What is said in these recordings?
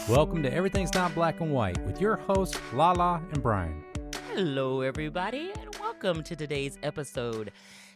Welcome to Everything's Not Black and White with your hosts, Lala and Brian. Hello, everybody, and welcome to today's episode.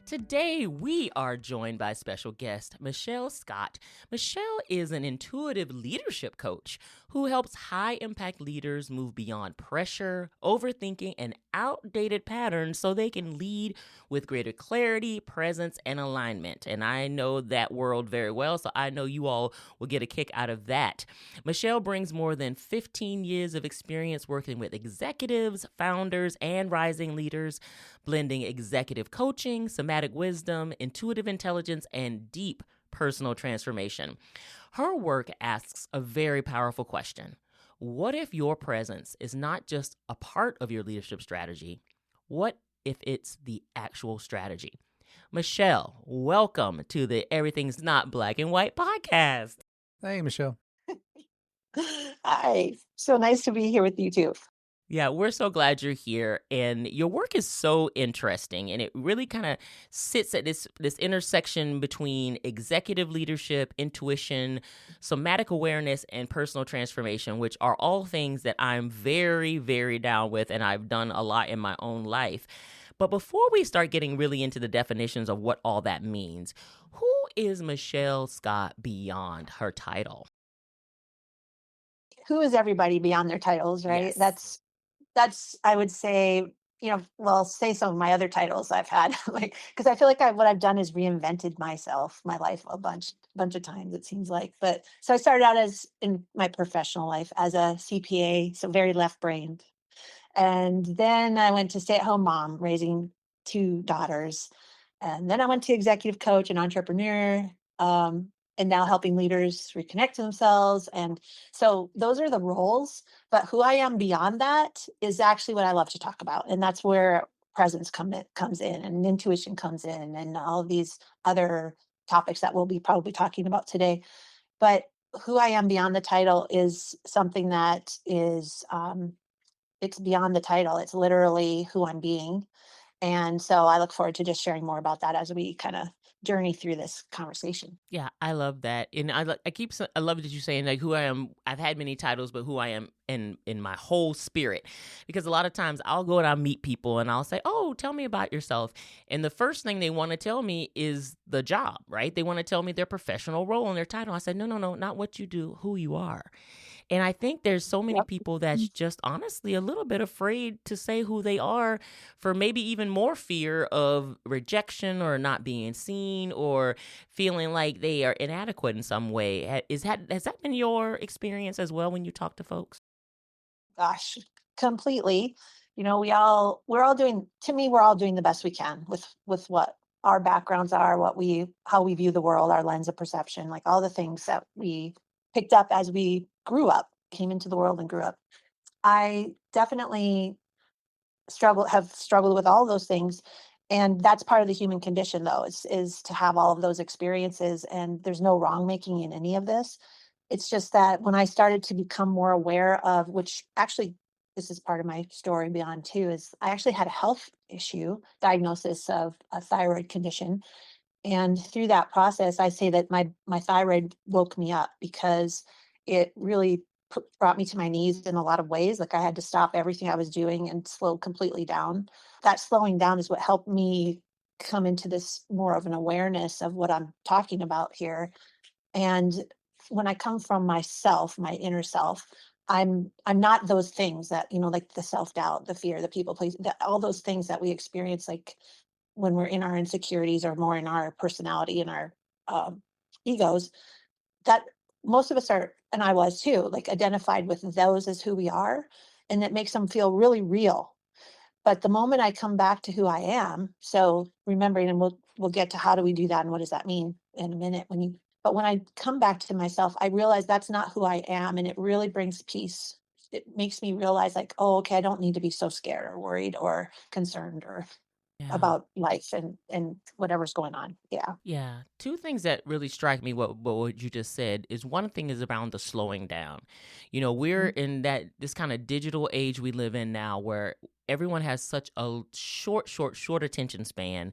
Today, we are joined by special guest, Michelle Scott. Michelle is an intuitive leadership coach who helps high-impact leaders move beyond pressure, overthinking, and outdated patterns so they can lead with greater clarity, presence, and alignment. And I know that world very well, so I know you all will get a kick out of that. Michelle brings more than 15 years of experience working with executives, founders, and rising leaders, blending executive coaching, somatic wisdom, intuitive intelligence, and deep personal transformation. Her work asks a very powerful question. What if your presence is not just a part of your leadership strategy? What if it's the actual strategy? Michelle, welcome to the Everything's Not Black and White podcast. Hey, Michelle. Hi. So nice to be here with you too. Yeah, we're so glad you're here, and your work is so interesting, and it really kind of sits at this intersection between executive leadership, intuition, somatic awareness, and personal transformation, which are all things that I'm very, very down with, and I've done a lot in my own life. But before we start getting really into the definitions of what all that means, who is Michelle Scott beyond her title? Who is everybody beyond their titles, right? Yes. That's I would say, well, say some of my other titles I've had, like because I feel like what I've done is reinvented my life a bunch of times, it seems like. But so I started out as in my professional life as a CPA, so very left-brained. And then I went to stay-at-home mom, raising two daughters. And then I went to executive coach and entrepreneur, and now helping leaders reconnect to themselves. And so those are the roles. But who I am beyond that is actually what I love to talk about. And that's where presence comes in and intuition comes in and all of these other topics that we'll be probably talking about today. But who I am beyond the title is something that is, it's beyond the title. It's literally who I'm being. And so I look forward to just sharing more about that as we kind of journey through this conversation. Yeah, I love that, and I love that you saying like who I am. I've had many titles, but who I am in my whole spirit, because a lot of times I'll go and I'll meet people and I'll say, "Oh, tell me about yourself," and the first thing they want to tell me is the job, right? They want to tell me their professional role and their title. I said, "No, not what you do, who you are." And I think there's so many Yep. people that's just honestly a little bit afraid to say who they are for maybe even more fear of rejection or not being seen or feeling like they are inadequate in some way. Has that been your experience as well when you talk to folks? Gosh, completely. We're all doing, to me, we're all doing the best we can with what our backgrounds are, how we view the world, our lens of perception, like all the things that we picked up as we grew up, came into the world and grew up. I definitely have struggled with all those things. And that's part of the human condition though, is to have all of those experiences. And there's no wrong making in any of this. It's just that when I started to become more aware of, which actually this is part of my story beyond too, is I actually had a health issue, diagnosis of a thyroid condition. And through that process, I say that my thyroid woke me up because it really brought me to my knees in a lot of ways. Like I had to stop everything I was doing and slow completely down. That slowing down is what helped me come into this more of an awareness of what I'm talking about here. And when I come from myself, my inner self, I'm not those things that, like the self-doubt, the fear, the people please, all those things that we experience, like when we're in our insecurities or more in our personality and our egos, that most of us are, and I was too, like identified with those as who we are. And it makes them feel really real. But the moment I come back to who I am, so remembering, and we'll get to how do we do that and what does that mean in a minute. But when I come back to myself, I realize that's not who I am, and it really brings peace. It makes me realize, like, oh, okay, I don't need to be so scared or worried or concerned or Yeah. about life and whatever's going on. Yeah. Yeah. Two things that really strike me what you just said is one thing is around the slowing down. We're Mhm. in this kind of digital age we live in now where everyone has such a short attention span.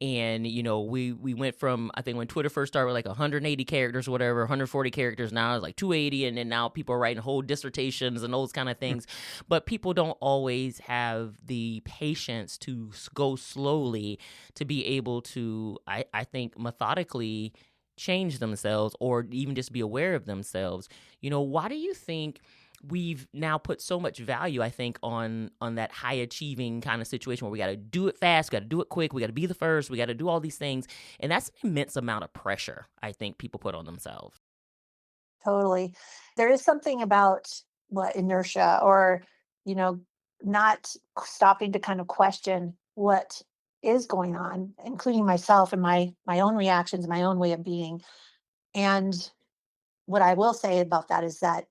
And, we went from, I think when Twitter first started with like 180 characters or whatever, 140 characters, now it's like 280. And then now people are writing whole dissertations and those kind of things. But people don't always have the patience to go slowly to be able to, I think, methodically change themselves or even just be aware of themselves. Why do you think we've now put so much value, I think, on that high achieving kind of situation where we got to do it fast, got to do it quick, we got to be the first, we got to do all these things, and that's an immense amount of pressure I think people put on themselves. Totally. There is something about what inertia or, you know, not stopping to kind of question what is going on, including myself and my own reactions, my own way of being. And what I will say about that is that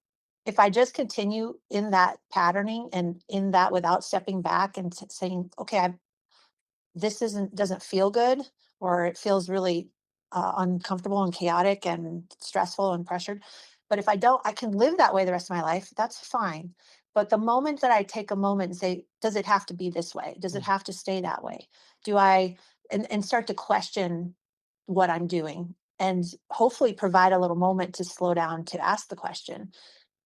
if I just continue in that patterning and in that without stepping back and saying, okay, this doesn't feel good, or it feels really uncomfortable and chaotic and stressful and pressured, but if I don't, I can live that way the rest of my life, that's fine. But the moment that I take a moment and say, does it have to be this way, does it Mm. have to stay that way, do I and start to question what I'm doing, and hopefully provide a little moment to slow down to ask the question,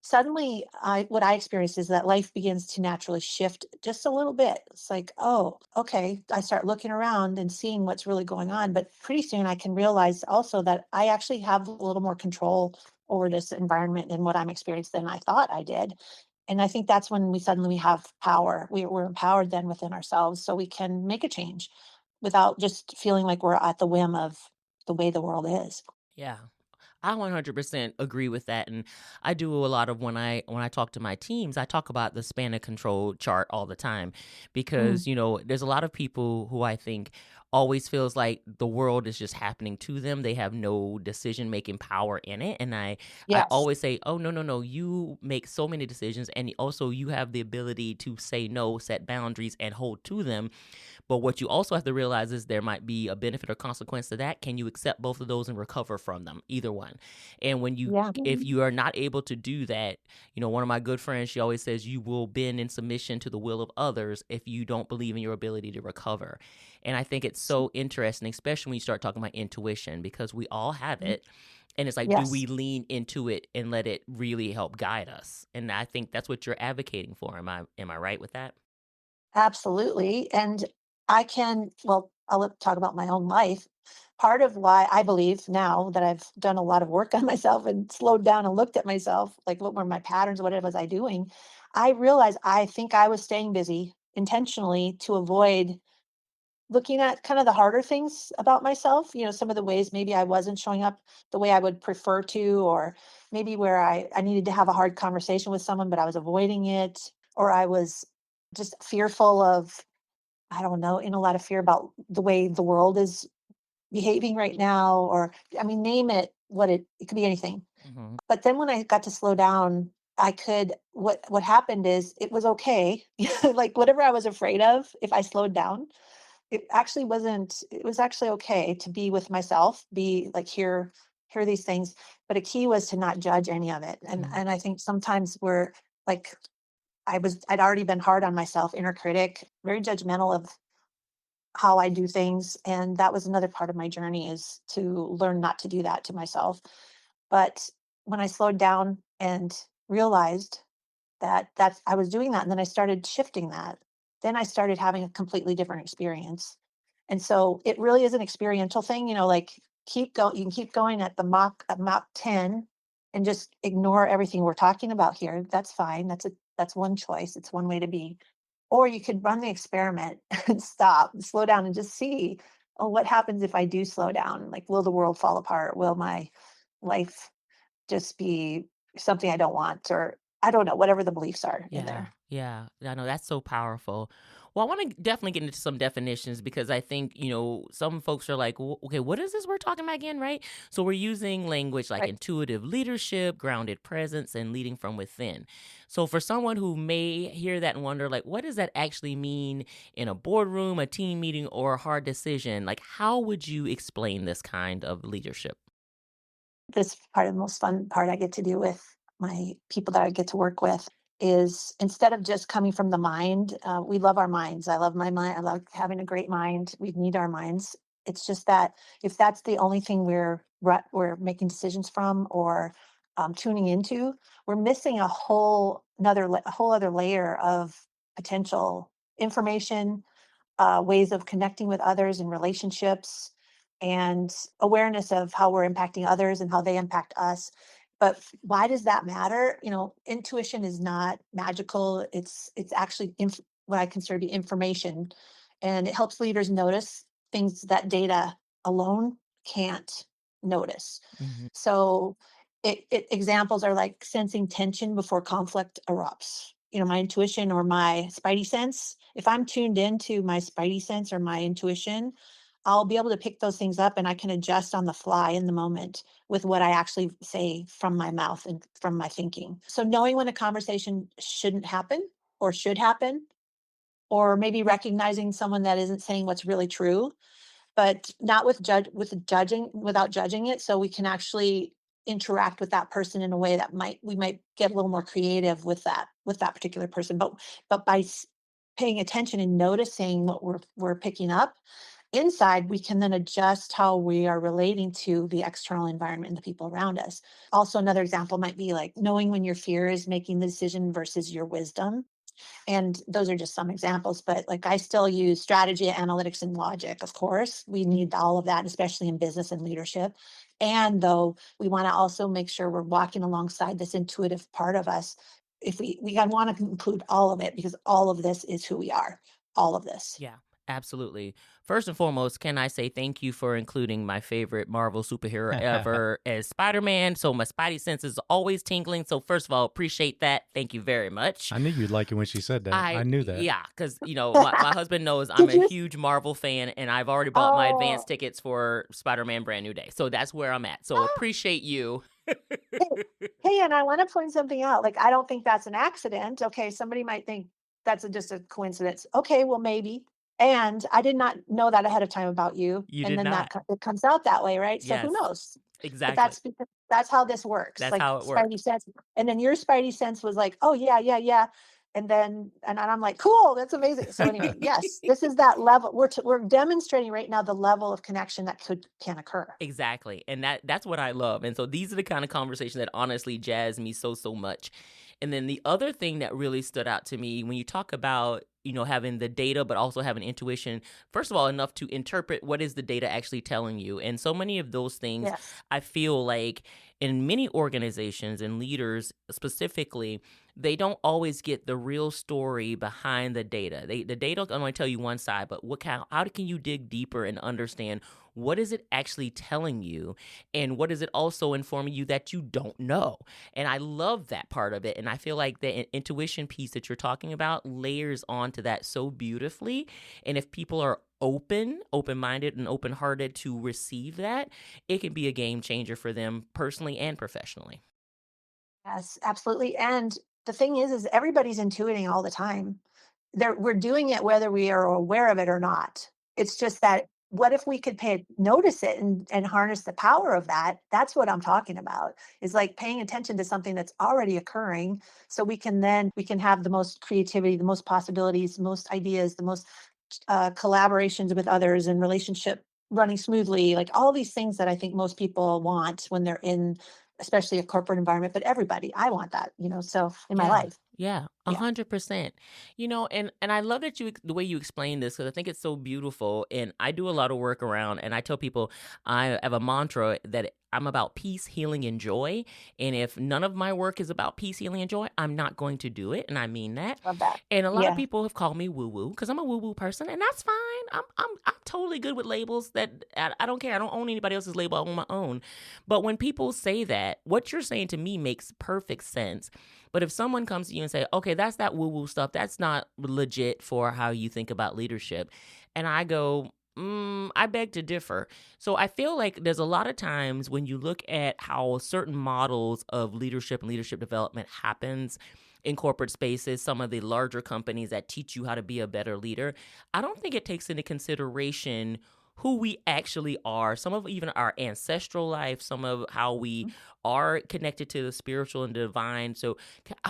suddenly what I experienced is that life begins to naturally shift just a little bit. It's like, oh, okay. I start looking around and seeing what's really going on. But pretty soon I can realize also that I actually have a little more control over this environment and what I'm experiencing than I thought I did. And I think that's when we suddenly have power. We're empowered then within ourselves so we can make a change without just feeling like we're at the whim of the way the world is. Yeah. I 100% agree with that, and I do a lot of when I talk to my teams, I talk about the span of control chart all the time Mm, because there's a lot of people who I think always feels like the world is just happening to them. They have no decision making power in it, and I yes. always say, oh, no, you make so many decisions, and also you have the ability to say no, set boundaries, and hold to them. But what you also have to realize is there might be a benefit or consequence to that. Can you accept both of those and recover from them? Either one. And Yeah. if you are not able to do that, one of my good friends, she always says you will bend in submission to the will of others if you don't believe in your ability to recover. And I think it's so interesting, especially when you start talking about intuition, because we all have Mm, it. And it's like, do yes. we lean into it and let it really help guide us? And I think that's what you're advocating for. Am I right with that? Absolutely. And well, talk about my own life. Part of why I believe now that I've done a lot of work on myself and slowed down and looked at myself, like what were my patterns, what was I doing? I realized I think I was staying busy intentionally to avoid looking at kind of the harder things about myself, some of the ways maybe I wasn't showing up the way I would prefer to, or maybe where I needed to have a hard conversation with someone, but I was avoiding it, or I was just fearful of, I don't know, in a lot of fear about the way the world is behaving right now, or I mean, name it it could be anything. Hmm. But then when I got to slow down, I could what happened is it was okay. Like whatever I was afraid of, if I slowed down, it was actually okay to be with myself, be like hear these things. But a key was to not judge any of it. And I think sometimes we're like I'd already been hard on myself, inner critic, very judgmental of how I do things. And that was another part of my journey, is to learn not to do that to myself. But when I slowed down and realized that I was doing that, and then I started shifting that, then I started having a completely different experience. And so it really is an experiential thing, like keep going, you can keep going at Mach 10 and just ignore everything we're talking about here. That's fine. That's one choice. It's one way to be. Or you could run the experiment and stop, slow down and just see, oh, what happens if I do slow down? Like, will the world fall apart? Will my life just be something I don't want? Or I don't know, whatever the beliefs are in Yeah, there. yeah. I know that's so powerful. Well, I want to definitely get into some definitions because I think, some folks are like, okay, what is this we're talking about again, right? So we're using language like Right. intuitive leadership, grounded presence, and leading from within. So for someone who may hear that and wonder, like, what does that actually mean in a boardroom, a team meeting, or a hard decision? Like, how would you explain this kind of leadership? This part of the most fun part I get to do with my people that I get to work with. is instead of just coming from the mind, we love our minds. I love my mind. I love having a great mind. We need our minds. It's just that if that's the only thing we're making decisions from or tuning into, we're missing a whole other layer of potential information, ways of connecting with others in relationships, and awareness of how we're impacting others and how they impact us. But why does that matter? Intuition is not magical. It's actually what I consider to be information, and it helps leaders notice things that data alone can't notice. Mm-hmm. So examples are like sensing tension before conflict erupts. My intuition or my spidey sense, if I'm tuned into my spidey sense or my intuition, I'll be able to pick those things up and I can adjust on the fly in the moment with what I actually say from my mouth and from my thinking. So knowing when a conversation shouldn't happen or should happen, or maybe recognizing someone that isn't saying what's really true, but not without judging it, so we can actually interact with that person in a way that we might get a little more creative with that particular person. But by paying attention and noticing what we're picking up inside, we can then adjust how we are relating to the external environment and the people around us. Also, another example might be like knowing when your fear is making the decision versus your wisdom. And those are just some examples, but like I still use strategy, analytics, and logic. Of course, we need all of that, especially in business and leadership. And though we want to also make sure we're walking alongside this intuitive part of us, if we want to include all of it, because all of this is who we are, all of this. Yeah, absolutely. First and foremost, can I say thank you for including my favorite Marvel superhero ever as Spider-Man? So my spidey sense is always tingling. So first of all, appreciate that. Thank you very much. I knew you'd like it when she said that. I knew that. Yeah, because, my husband knows I'm a huge Marvel fan, and I've already bought my advance tickets for Spider-Man Brand New Day. So that's where I'm at. So appreciate you. Hey, and I want to point something out. Like, I don't think that's an accident. Okay, somebody might think that's just a coincidence. Okay, well, maybe. And I did not know that ahead of time about you. You And did then not. it comes out that way, right? So who Yes, knows? But exactly. that's because that's how this works. That's Like how it spidey works. sense. And then your spidey sense was like, oh yeah, yeah, yeah. And I'm like, cool, that's amazing. So anyway, yes, this is that level. We're demonstrating right now the level of connection that can occur. Exactly. And that's what I love. And so these are the kind of conversations that honestly jazz me so much. And then the other thing that really stood out to me when you talk about, having the data, but also having intuition, first of all, enough to interpret what is the data actually telling you. And so many of those things, Yes. I feel like in many organizations and leaders specifically, they don't always get the real story behind the data. The data can only tell you one side, but how can you dig deeper and understand what is it actually telling you, and what is it also informing you that you don't know? And I love that part of it, and I feel like the intuition piece that you're talking about layers onto that so beautifully. And if people are open-minded and open-hearted to receive that, it can be a game changer for them personally and professionally. Yes, absolutely. And the thing is everybody's intuiting all the time. We're doing it whether we are aware of it or not. It's just that what if we could notice it and harness the power of that? That's what I'm talking about. Is like paying attention to something that's already occurring, so we can have the most creativity, the most possibilities, the most ideas, the most collaborations with others, and relationship running smoothly, like all these things that I think most people want when they're in, especially a corporate environment. But everybody, I want that, so in my life. Yeah, Yeah. 100%. And I love that the way you explain this, because I think it's so beautiful. And I do a lot of work around, and I tell people I have a mantra that I'm about peace, healing, and joy. And if none of my work is about peace, healing, and joy, I'm not going to do it. And I mean that. Love that. And a lot of Yeah. people have called me woo woo because I'm a woo woo person, and that's fine. I'm totally good with labels. That I don't care. I don't own anybody else's label. I own my own. But when people say that, what you're saying to me makes perfect sense. But if someone comes to you and say, okay, that's that woo woo stuff, that's not legit for how you think about leadership, and I go, I beg to differ. So I feel like there's a lot of times when you look at how certain models of leadership and leadership development happens in corporate spaces, some of the larger companies that teach you how to be a better leader, I don't think it takes into consideration who we actually are, some of even our ancestral life, some of how we are connected to the spiritual and divine. So,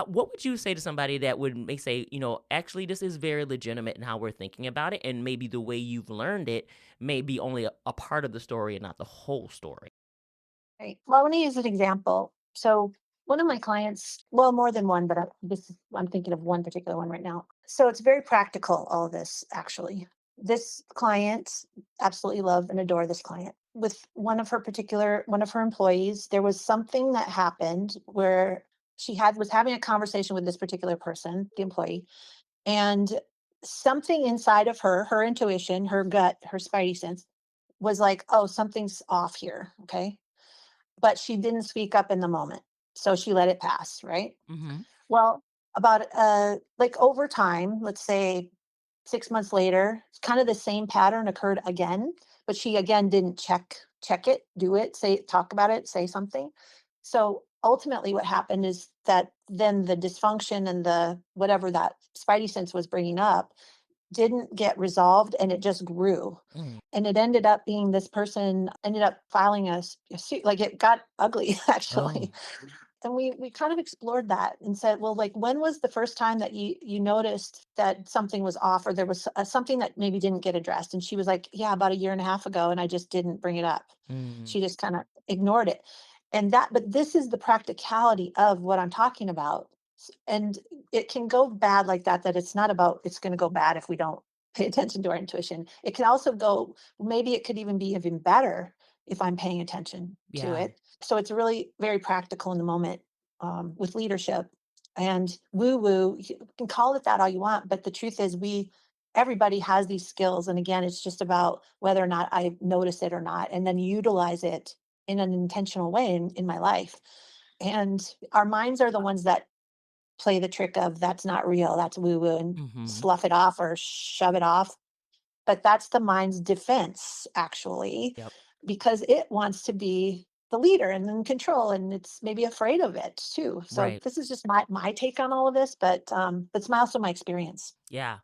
what would you say to somebody that would may say, actually, this is very legitimate in how we're thinking about it, and maybe the way you've learned it may be only a part of the story and not the whole story? Right. Well, I want to use an example. So one of my clients, well, more than one, but I'm thinking of one particular one right now. So it's very practical, all of this actually. This client, absolutely love and adore this client. With one of her employees, there was something that happened where was having a conversation with this particular person, the employee, and something inside of her intuition, her gut, her spidey sense was like, oh, something's off here. Okay, but she didn't speak up in the moment. So she let it pass, right? Hmm. Well, about like over time, let's say 6 months later, kind of the same pattern occurred again, but she again didn't check it, do it, talk about it, say something. So ultimately what happened is that then the dysfunction and the whatever that spidey sense was bringing up didn't get resolved and it just grew. Mm. And it ended up being this person ended up filing a suit. Like it got ugly actually. Oh. And we kind of explored that and said, well, like when was the first time that you noticed that something was off or there was something that maybe didn't get addressed? And she was like, yeah, about a year and a half ago, and I just didn't bring it up. Mm. She just kind of ignored it. But this is the practicality of what I'm talking about. And it can go bad like that, that it's not about it's going to go bad if we don't pay attention to our intuition. It can also go, maybe it could even be even better if I'm paying attention to Yeah. it. So it's really very practical in the moment, with leadership and woo woo. You can call it that all you want, but the truth is, everybody has these skills. And again, it's just about whether or not I notice it or not, and then utilize it in an intentional way in my life. And our minds are the ones that play the trick of that's not real, that's woo woo, and Hmm. slough it off or shove it off. But that's the mind's defense, actually, Yep. because it wants to be the leader and in control, and it's maybe afraid of it too. So Right. this is just my take on all of this, but also my experience. Yeah.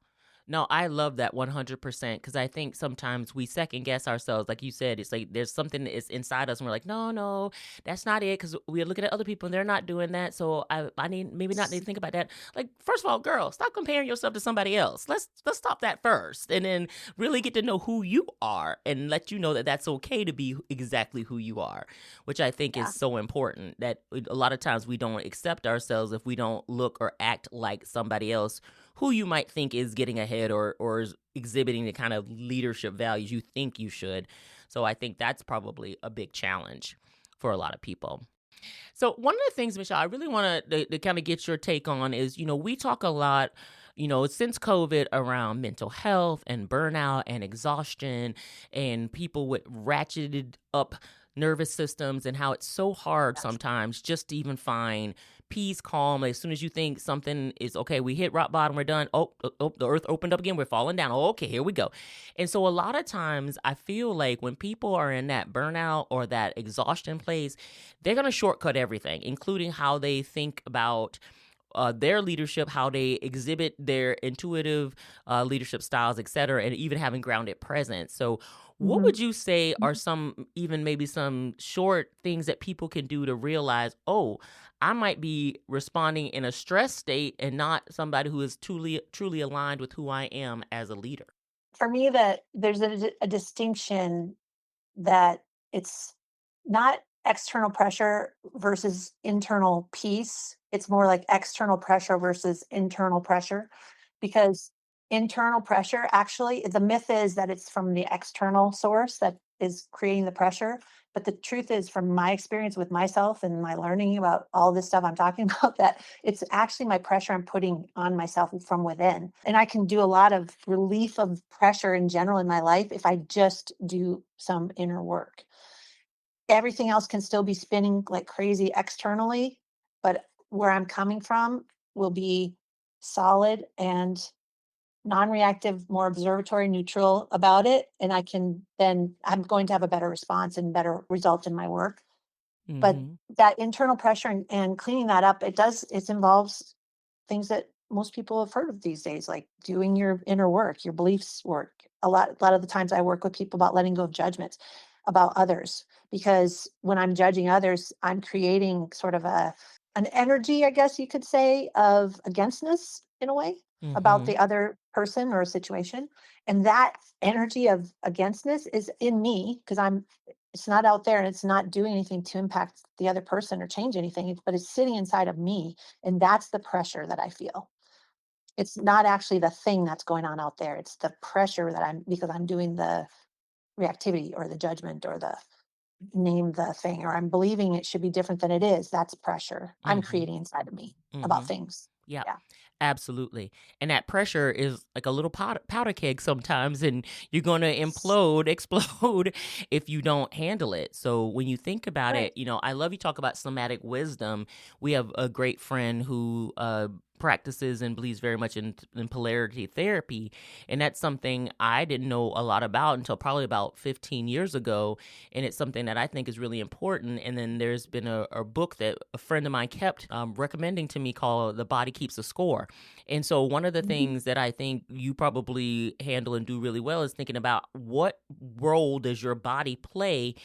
No, I love that 100% because I think sometimes we second guess ourselves. Like you said, it's like there's something that is inside us and we're like, no, no, that's not it. Because we're looking at other people and they're not doing that. So I need maybe not need to think about that. Like, first of all, girl, stop comparing yourself to somebody else. Let's stop that first. And then really get to know who you are and let you know that that's okay to be exactly who you are, which I think is Yeah. so important that a lot of times we don't accept ourselves if we don't look or act like somebody else who you might think is getting ahead or is exhibiting the kind of leadership values you think you should. So I think that's probably a big challenge for a lot of people. So one of the things, Michelle, I really want to kind of get your take on is, we talk a lot, since COVID around mental health and burnout and exhaustion and people with ratcheted up nervous systems and how it's so hard sometimes just to even find peace, calm. As soon as you think something is okay, we hit rock bottom, we're done. Oh, the earth opened up again, we're falling down. Oh, okay, here we go. And so a lot of times I feel like when people are in that burnout or that exhaustion place, they're going to shortcut everything, including how they think about their leadership, how they exhibit their intuitive leadership styles, et cetera, and even having grounded presence. So, what Hmm. would you say are some, even maybe some short things that people can do to realize, oh, I might be responding in a stress state and not somebody who is truly aligned with who I am as a leader? For me, that there's a distinction that it's not external pressure versus internal peace. It's more like external pressure versus internal pressure, because internal pressure, actually, the myth is that it's from the external source that is creating the pressure. But the truth is, from my experience with myself and my learning about all this stuff I'm talking about, that it's actually my pressure I'm putting on myself from within. And I can do a lot of relief of pressure in general in my life if I just do some inner work. Everything else can still be spinning like crazy externally, but where I'm coming from will be solid and non-reactive, more observatory, neutral about it. And I'm going to have a better response and better results in my work. But Mm-hmm. that internal pressure and cleaning that up, it involves things that most people have heard of these days, like doing your inner work, your beliefs work, a lot of the times I work with people about letting go of judgments about others, because when I'm judging others, I'm creating sort of an energy, I guess you could say, of againstness in a way about Mm-hmm. the other person or a situation. And that energy of againstness is in me because it's not out there and it's not doing anything to impact the other person or change anything, but it's sitting inside of me. And that's the pressure that I feel. It's not actually the thing that's going on out there. It's the pressure that because I'm doing the reactivity or the judgment or the name the thing, or I'm believing it should be different than it is. That's pressure I'm Mm-hmm. creating inside of me Mm-hmm. about things. Yeah, Yeah. absolutely. And that pressure is like a little powder keg sometimes, and you're going to implode, explode if you don't handle it. So when you think about Right. it, I love you talk about somatic wisdom. We have a great friend who practices and believes very much in polarity therapy. And that's something I didn't know a lot about until probably about 15 years ago. And it's something that I think is really important. And then there's been a book that a friend of mine kept recommending to me called The Body Keeps a Score. And so one of the Mhm. things that I think you probably handle and do really well is thinking about what role does your body play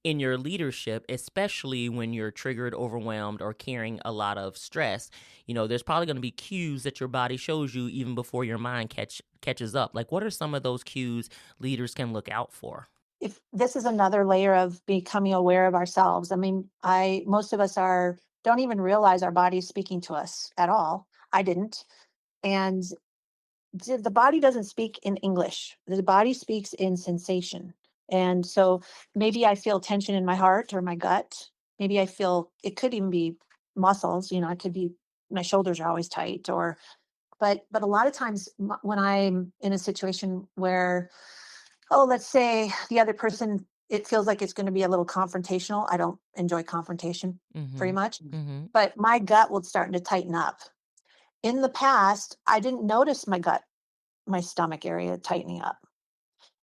in your leadership, especially when you're triggered, overwhelmed, or carrying a lot of stress. There's probably going to be cues that your body shows you even before your mind catches up. Like, what are some of those cues leaders can look out for? If this is another layer of becoming aware of ourselves. I mean, I most of us are don't even realize our body is speaking to us at all. I didn't. And the body doesn't speak in English. The body speaks in sensation. And so maybe I feel tension in my heart or my gut. Maybe I feel it could even be muscles, it could be my shoulders are always tight, or but a lot of times when I'm in a situation where, oh, let's say the other person, it feels like it's going to be a little confrontational. I don't enjoy confrontation very Mm-hmm. much, Mm-hmm. but my gut will start to tighten up. In the past, I didn't notice my stomach area tightening up.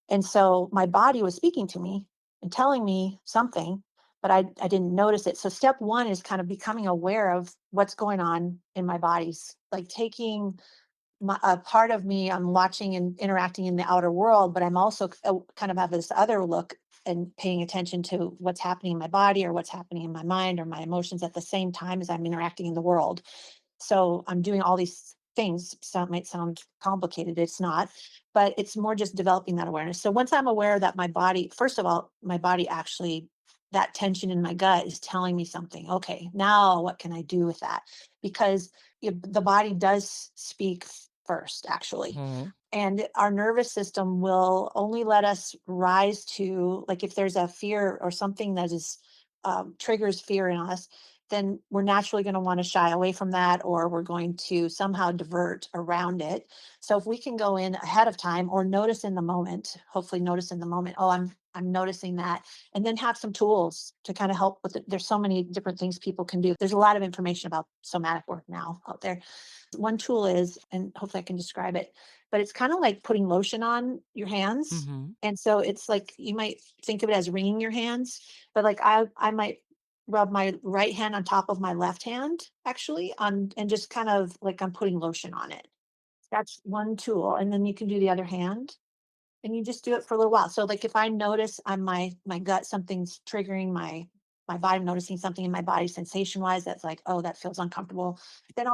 And so my body was speaking to me and telling me something, but I didn't notice it. So step one is kind of becoming aware of what's going on in my bodies, like taking a part of me, I'm watching and interacting in the outer world, but I'm also kind of have this other look and paying attention to what's happening in my body or what's happening in my mind or my emotions at the same time as I'm interacting in the world. So I'm doing all these things. Might sound complicated. It's not, but it's more just developing that awareness. So once I'm aware that my body, first of all, my body actually, that tension in my gut is telling me something. Okay, now what can I do with that? Because the body does speak first, actually. Mm-hmm. And our nervous system will only let us rise to, like, if there's a fear or something that is triggers fear in us, then we're naturally going to want to shy away from that, or we're going to somehow divert around it. So if we can go in ahead of time or notice in the moment, hopefully notice in the moment, oh, I'm noticing that, and then have some tools to kind of help with it. There's so many different things people can do. There's a lot of information about somatic work now out there. One tool is, and hopefully I can describe it, but it's kind of like putting lotion on your hands. Mm-hmm. And so it's like you might think of it as wringing your hands, but like I might rub my right hand on top of my left hand actually on, and just kind of like I'm putting lotion on it. That's one tool. And then you can do the other hand and you just do it for a little while. So like if I notice on my gut something's triggering my body, I'm noticing something in my body sensation wise that's like, oh, that feels uncomfortable. Then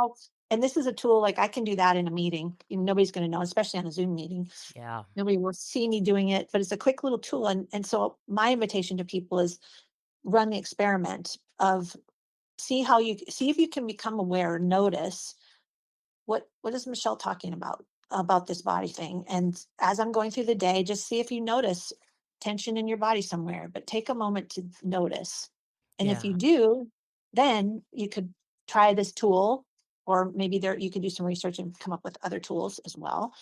and this is a tool, like I can do that in a meeting. Nobody's going to know, especially on a Zoom meeting. Yeah. Nobody will see me doing it, but it's a quick little tool. And so my invitation to people is run the experiment of see if you can become aware, notice what is Michelle talking about this body thing. And as I'm going through the day, just see if you notice tension in your body somewhere, but take a moment to notice. And if you Yeah. do, then you could try this tool, or maybe there you could do some research and come up with other tools as well.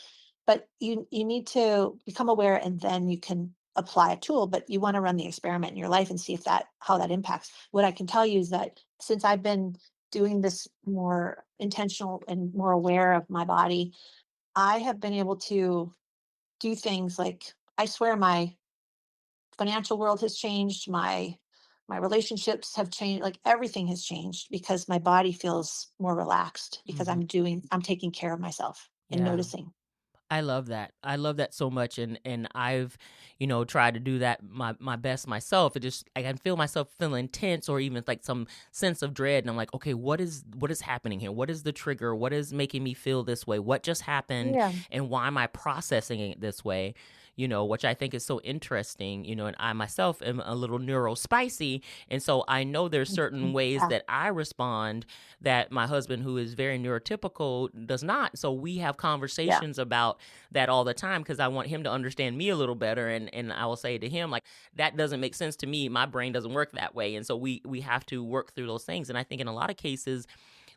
But you need to become aware and then you can apply a tool, but you want to run the experiment in your life and see if that how that impacts. What I can tell you is that since I've been doing this more intentional and more aware of my body, I have been able to do things like, I swear, my financial world has changed, my relationships have changed, like everything has changed because my body feels more relaxed because Mm-hmm. I'm taking care of myself and Yeah. noticing. I love that. I love that so much, and I've, tried to do that my best myself. It just I can feel myself feeling tense or even like some sense of dread, and I'm like, okay, what is happening here? What is the trigger? What is making me feel this way? What just happened, Yeah. and why am I processing it this way? Which I think is so interesting. And I myself am a little neurospicy, and so I know there's certain Mhm. ways Yeah. that I respond that my husband, who is very neurotypical, does not. So we have Yeah. conversations about that all the time because I want him to understand me a little better. And I will say to him, like, that doesn't make sense to me. My brain doesn't work that way. And so we have to work through those things. And I think in a lot of cases,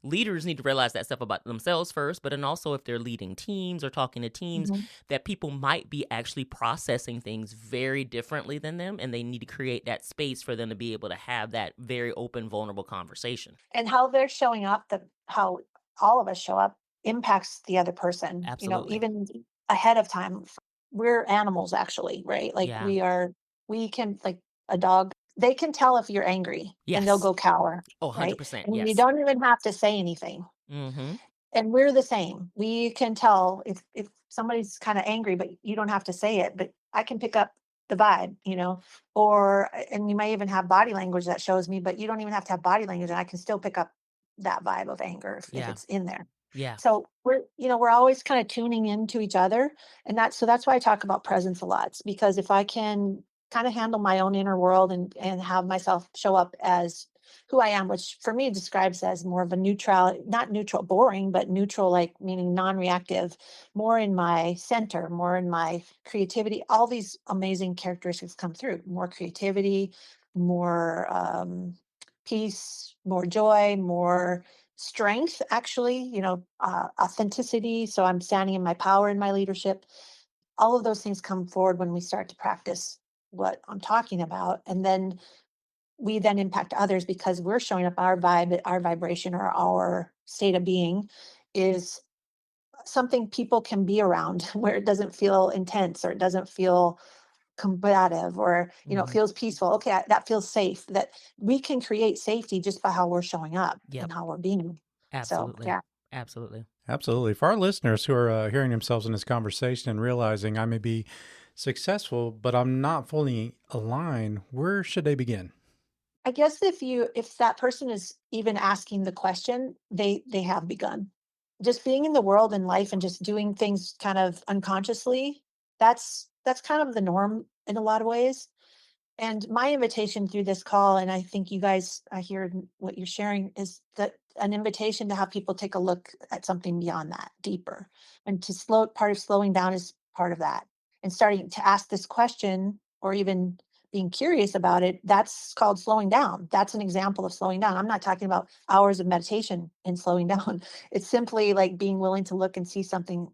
leaders need to realize that stuff about themselves first, but then also if they're leading teams or talking to teams, Mhm. that people might be actually processing things very differently than them, and they need to create that space for them to be able to have that very open, vulnerable conversation. And how they're showing up, how all of us show up impacts the other person, Absolutely. even ahead of time. We're animals actually, right? Like Yeah. we can, like a dog, they can tell if you're angry and they'll Yes. go cower, Oh, right? 100%. And you Yes. don't even have to say anything. Mm-hmm. And we're the same. We can tell if somebody's kind of angry, but you don't have to say it, but I can pick up the vibe, or and you may even have body language that shows me, but you don't even have to have body language, and I can still pick up that vibe of anger if Yeah. it's in there. Yeah. So we're always kind of tuning into each other, and that's why I talk about presence a lot. It's because if I can kind of handle my own inner world and have myself show up as who I am, which for me describes as more of a neutral, not neutral, boring, but neutral, like meaning non-reactive, more in my center, more in my creativity. All these amazing characteristics come through: more creativity, more peace, more joy, more strength, actually, authenticity. So I'm standing in my power in my leadership. All of those things come forward when we start to practice what I'm talking about. And then we then impact others because we're showing up, our vibe, our vibration, or our state of being is something people can be around where it doesn't feel intense or it doesn't feel combative, or it Mm-hmm. feels peaceful. Okay, that feels safe. That we can create safety just by how we're showing up Yep. and how we're being. So Absolutely. yeah. Absolutely. Absolutely. For our listeners who are hearing themselves in this conversation and realizing I may be successful, but I'm not fully aligned, where should they begin? I guess if that person is even asking the question, they have begun. Just being in the world and life and just doing things kind of unconsciously, that's kind of the norm in a lot of ways. And my invitation through this call, and I think you guys, I hear what you're sharing, is that an invitation to have people take a look at something beyond that, deeper. And part of slowing down is part of that. And starting to ask this question or even being curious about it, that's called slowing down. That's an example of slowing down. I'm not talking about hours of meditation and slowing down. It's simply like being willing to look and see something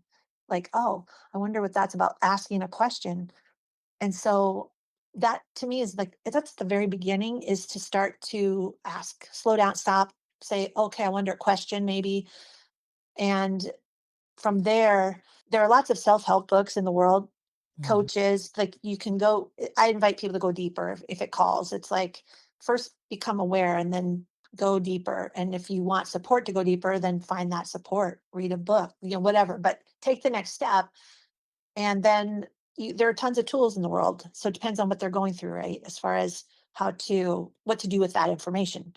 like, oh, I wonder what that's about, asking a question. And so that to me is like that's the very beginning, is to start to ask, slow down, stop, say, okay, I wonder a question maybe. And from there are lots of self-help books in the world, Mm-hmm. coaches, like you can go. I invite people to go deeper if it calls. It's like first become aware and then go deeper. And if you want support to go deeper, then find that support, read a book, whatever. But take the next step, and then there are tons of tools in the world. So it depends on what they're going through, right? As far as what to do with that information.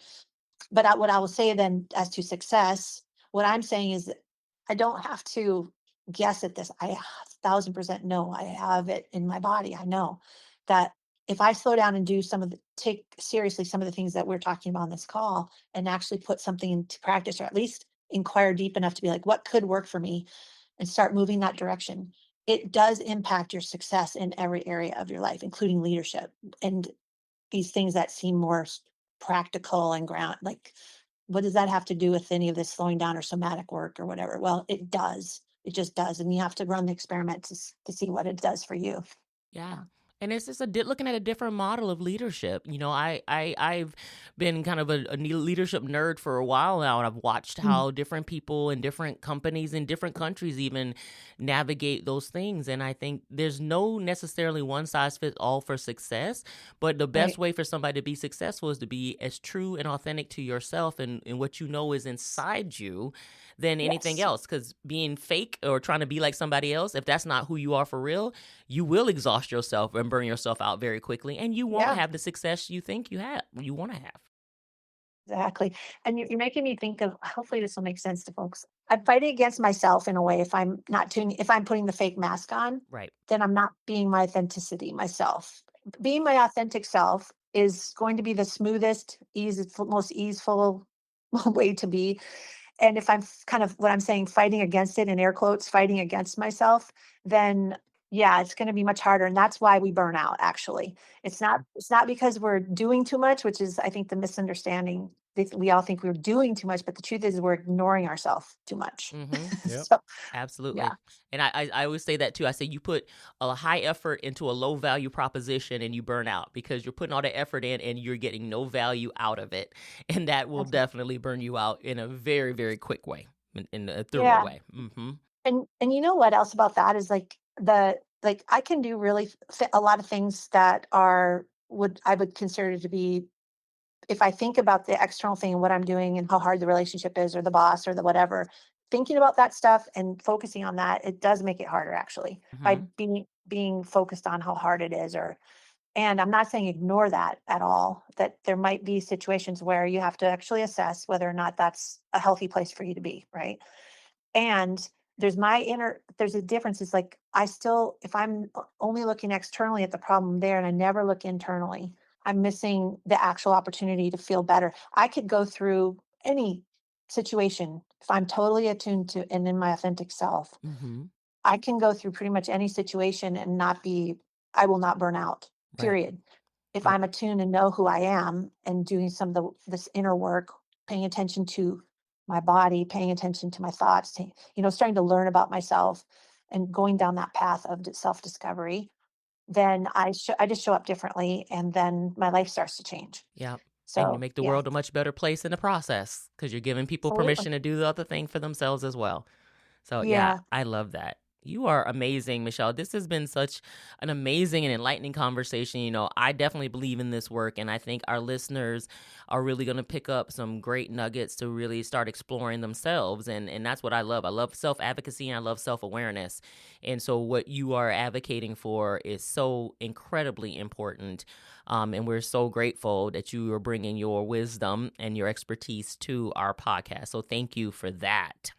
But what I will say then as to success, what I'm saying is that I don't have to guess at this. I 1,000% know I have it in my body. I know that if I slow down and take seriously some of the things that we're talking about on this call and actually put something into practice, or at least inquire deep enough to be like, what could work for me, and start moving that direction, it does impact your success in every area of your life, including leadership. And these things that seem more practical and ground, like, what does that have to do with any of this slowing down or somatic work or whatever? Well, it does. It just does. And you have to run the experiment to see what it does for you. Yeah. Yeah. And it's just looking at a different model of leadership. I've been kind of a leadership nerd for a while now, and I've watched how different people in different companies in different countries even navigate those things. And I think there's no necessarily one size fits all for success, but the best way for somebody to be successful is to be as true and authentic to yourself and what you know is inside you than anything else. Because being fake or trying to be like somebody else, if that's not who you are for real, you will exhaust yourself and burn yourself out very quickly, and you won't have the success you think you want to have. Exactly. And you're making me think of, hopefully this will make sense to folks. I'm fighting against myself in a way. If I'm putting the fake mask on, Right. then I'm not being my authenticity, myself. Being my authentic self is going to be the smoothest, most easeful way to be. And if I'm kind of what I'm saying, fighting against it in air quotes, fighting against myself, then yeah, it's going to be much harder. And that's why we burn out, actually. It's not because we're doing too much, which is, I think, the misunderstanding. We all think we're doing too much, but the truth is we're ignoring ourselves too much. Yep. So, Absolutely. yeah, And I always say that too. I say you put a high effort into a low value proposition and you burn out because you're putting all the effort in and you're getting no value out of it. And that will that's it. definitely burn you out in a very, very quick way, in a thorough Yeah. way. Mm-hmm. And you know what else about that is like I can do really a lot of things that I would consider to be, if I think about the external thing and what I'm doing and how hard the relationship is or the boss or the whatever, thinking about that stuff and focusing on that, it does make it harder actually by Mm-hmm. being focused on how hard it is. And I'm not saying ignore that at all, that there might be situations where you have to actually assess whether or not that's a healthy place for you to be, right? And there's a difference. It's like if I'm only looking externally at the problem there and I never look internally, I'm missing the actual opportunity to feel better. I could go through any situation if I'm totally attuned to and in my authentic self. Mm-hmm. I can go through pretty much any situation and I will not burn out, Right. period. If Right. I'm attuned and know who I am and doing some of this inner work, paying attention to my body, paying attention to my thoughts, starting to learn about myself and going down that path of self-discovery, then I just show up differently and then my life starts to change. Yeah. And you So make the yeah, world a much better place in the process because you're giving people absolutely. permission to do the other thing for themselves as well. So, yeah, Yeah. I love that. You are amazing, Michelle. This has been such an amazing and enlightening conversation. I definitely believe in this work, and I think our listeners are really going to pick up some great nuggets to really start exploring themselves. And that's what I love. I love self-advocacy and I love self-awareness. And so what you are advocating for is so incredibly important. And we're so grateful that you are bringing your wisdom and your expertise to our podcast. So thank you for that.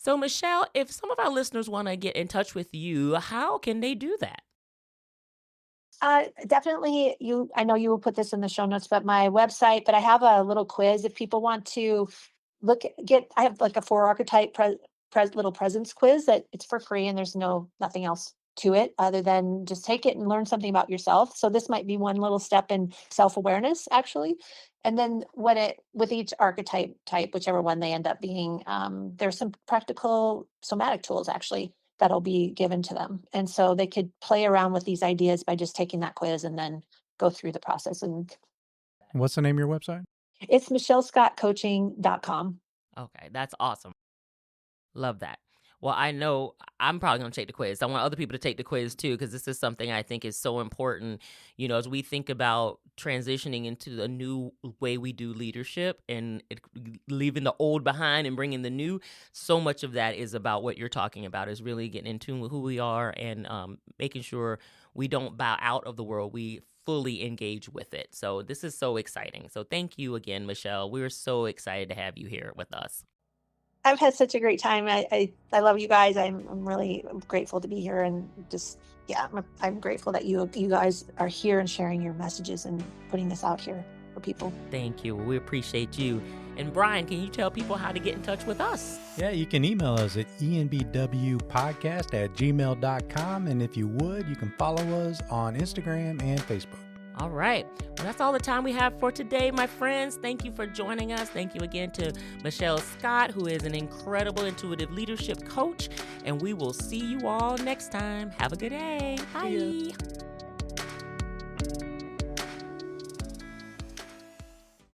So, Michelle, if some of our listeners want to get in touch with you, how can they do that? Definitely I know you will put this in the show notes, but my website, but I have a little quiz if people want to I have like a 4 archetype little presence quiz that it's for free and there's nothing else to it other than just take it and learn something about yourself. So this might be one little step in self-awareness actually. And then with each archetype type, whichever one they end up being, there's some practical somatic tools actually that'll be given to them. And so they could play around with these ideas by just taking that quiz and then go through the process. And What's the name of your website? it's michellescottcoaching.com. Okay, that's awesome. Love that. Well, I know I'm probably going to take the quiz. I want other people to take the quiz too, because this is something I think is so important. As we think about transitioning into a new way we do leadership and leaving the old behind and bringing the new, so much of that is about what you're talking about, is really getting in tune with who we are and making sure we don't bow out of the world. We fully engage with it. So this is so exciting. So thank you again, Michelle. We're so excited to have you here with us. I've had such a great time. I love you guys. I'm really grateful to be here and just, yeah, I'm grateful that you guys are here and sharing your messages and putting this out here for people. Thank you. We appreciate you. And Brian, can you tell people how to get in touch with us? Yeah, you can email us at enbwpodcast@gmail.com. And if you would, you can follow us on Instagram and Facebook. All right. Well, that's all the time we have for today, my friends. Thank you for joining us. Thank you again to Michelle Scott, who is an incredible intuitive leadership coach. And we will see you all next time. Have a good day. Bye.